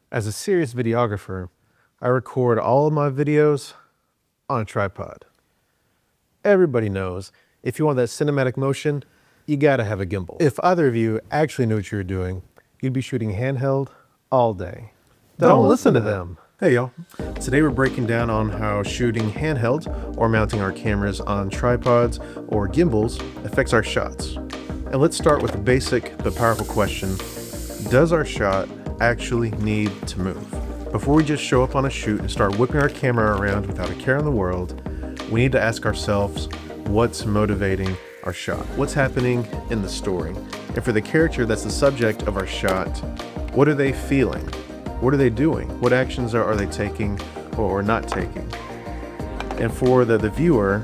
As a serious videographer, I record all of my videos on a tripod. Everybody knows if you want that cinematic motion, you gotta have a gimbal. If either of you actually knew what you were doing, you'd be shooting handheld all day. Don't listen to them. Hey y'all, today we're breaking down on how shooting handheld or mounting our cameras on tripods or gimbals affects our shots. And let's start with the basic but powerful question, does our shot actually need to move? Before we just show up on a shoot and start whipping our camera around without a care in the world, we need to ask ourselves what's motivating our shot? What's happening in the story? And for the character that's the subject of our shot, what are they feeling? What are they doing? What actions are they taking or not taking? And for the viewer,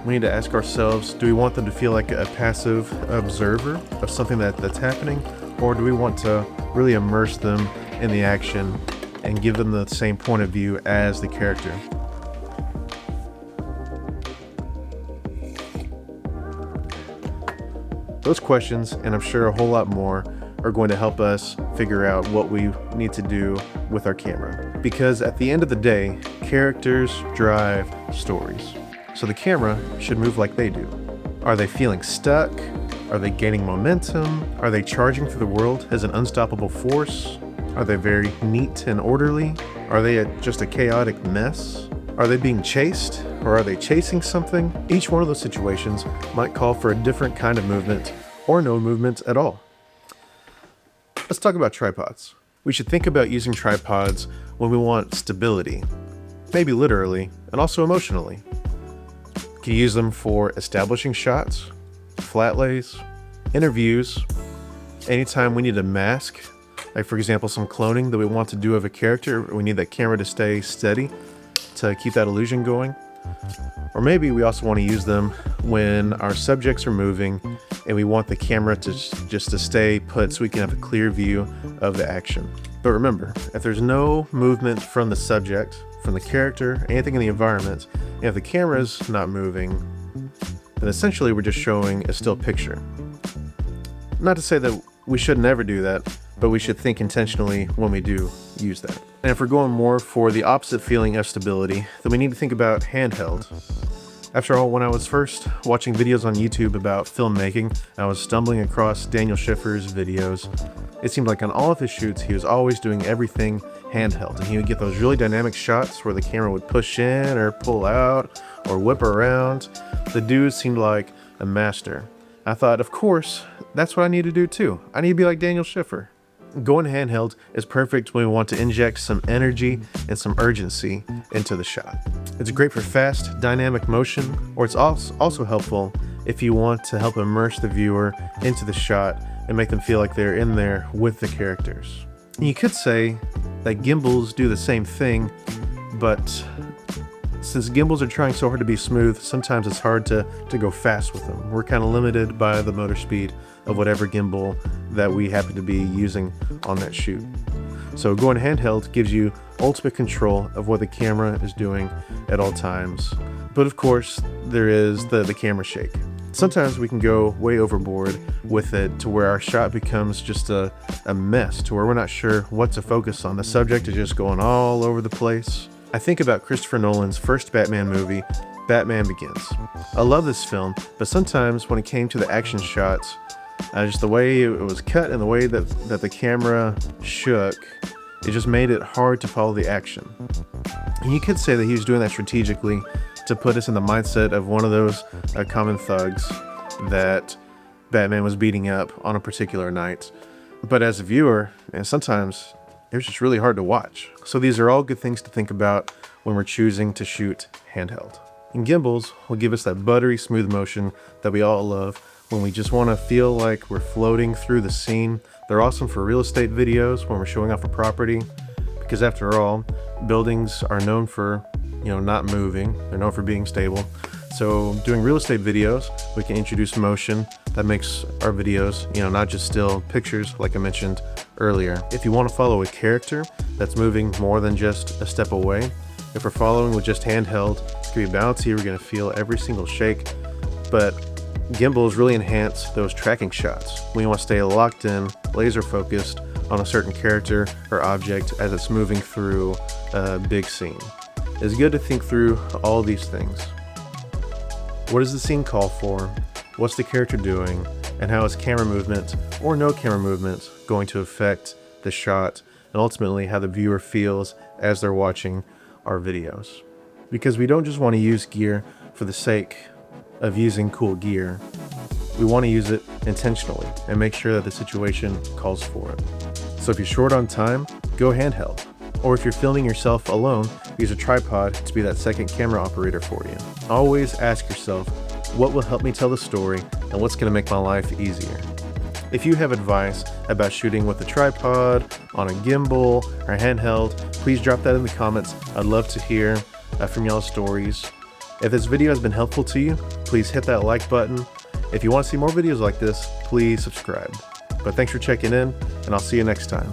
we need to ask ourselves, do we want them to feel like a passive observer of something that's happening? Or do we want to really immerse them in the action and give them the same point of view as the character? Those questions, and I'm sure a whole lot more, are going to help us figure out what we need to do with our camera. Because at the end of the day, characters drive stories. So the camera should move like they do. Are they feeling stuck? Are they gaining momentum? Are they charging through the world as an unstoppable force? Are they very neat and orderly? Are they just a chaotic mess? Are they being chased? Or are they chasing something? Each one of those situations might call for a different kind of movement or no movement at all. Let's talk about tripods. We should think about using tripods when we want stability, maybe literally and also emotionally. You can use them for establishing shots, flat lays, interviews, anytime we need a mask, like for example some cloning that we want to do of a character, we need that camera to stay steady to keep that illusion going. Or maybe we also want to use them when our subjects are moving and we want the camera to just to stay put so we can have a clear view of the action. But remember, if there's no movement from the subject, from the character, anything in the environment, and if the camera's not moving, then essentially we're just showing a still picture. Not to say that we should never do that, but we should think intentionally when we do use that. And if we're going more for the opposite feeling of stability, then we need to think about handheld. After all, when I was first watching videos on YouTube about filmmaking, I was stumbling across Daniel Schiffer's videos. It seemed like on all of his shoots, he was always doing everything handheld, and he would get those really dynamic shots where the camera would push in or pull out or whip around. The dude seemed like a master. I thought, of course, that's what I need to do too. I need to be like Daniel Schiffer. Going handheld is perfect when we want to inject some energy and some urgency into the shot. It's great for fast, dynamic motion, or it's also helpful if you want to help immerse the viewer into the shot and make them feel like they're in there with the characters. And you could say that gimbals do the same thing, but since gimbals are trying so hard to be smooth, sometimes it's hard to go fast with them. We're kind of limited by the motor speed of whatever gimbal that we happen to be using on that shoot. So going handheld gives you ultimate control of what the camera is doing at all times. But of course, there is the camera shake. Sometimes we can go way overboard with it to where our shot becomes just a mess, to where we're not sure what to focus on. The subject is just going all over the place. I think about Christopher Nolan's first Batman movie, Batman Begins. I love this film, but sometimes when it came to the action shots, just the way it was cut and the way that the camera shook, it just made it hard to follow the action. And you could say that he was doing that strategically to put us in the mindset of one of those common thugs that Batman was beating up on a particular night. But as a viewer, and sometimes it was just really hard to watch. So these are all good things to think about when we're choosing to shoot handheld. And gimbals will give us that buttery smooth motion that we all love when we just want to feel like we're floating through the scene. They're awesome for real estate videos when we're showing off a property, because after all, buildings are known for, not moving. They're known for being stable. So doing real estate videos, we can introduce motion that makes our videos, not just still pictures like I mentioned earlier. If you want to follow a character that's moving more than just a step away, if we're following with just handheld, it's going to be bouncy, we're going to feel every single shake. But gimbals really enhance those tracking shots. We want to stay locked in, laser focused on a certain character or object as it's moving through a big scene. It's good to think through all these things. What does the scene call for? What's the character doing? And how is camera movement or no camera movement going to affect the shot and ultimately how the viewer feels as they're watching our videos? Because we don't just want to use gear for the sake of using cool gear. We want to use it intentionally and make sure that the situation calls for it. So if you're short on time, go handheld. Or if you're filming yourself alone, use a tripod to be that second camera operator for you. Always ask yourself, what will help me tell the story and what's going to make my life easier? If you have advice about shooting with a tripod, on a gimbal, or handheld, please drop that in the comments. I'd love to hear from y'all's stories. If this video has been helpful to you, please hit that like button. If you want to see more videos like this, please subscribe. But thanks for checking in, and I'll see you next time.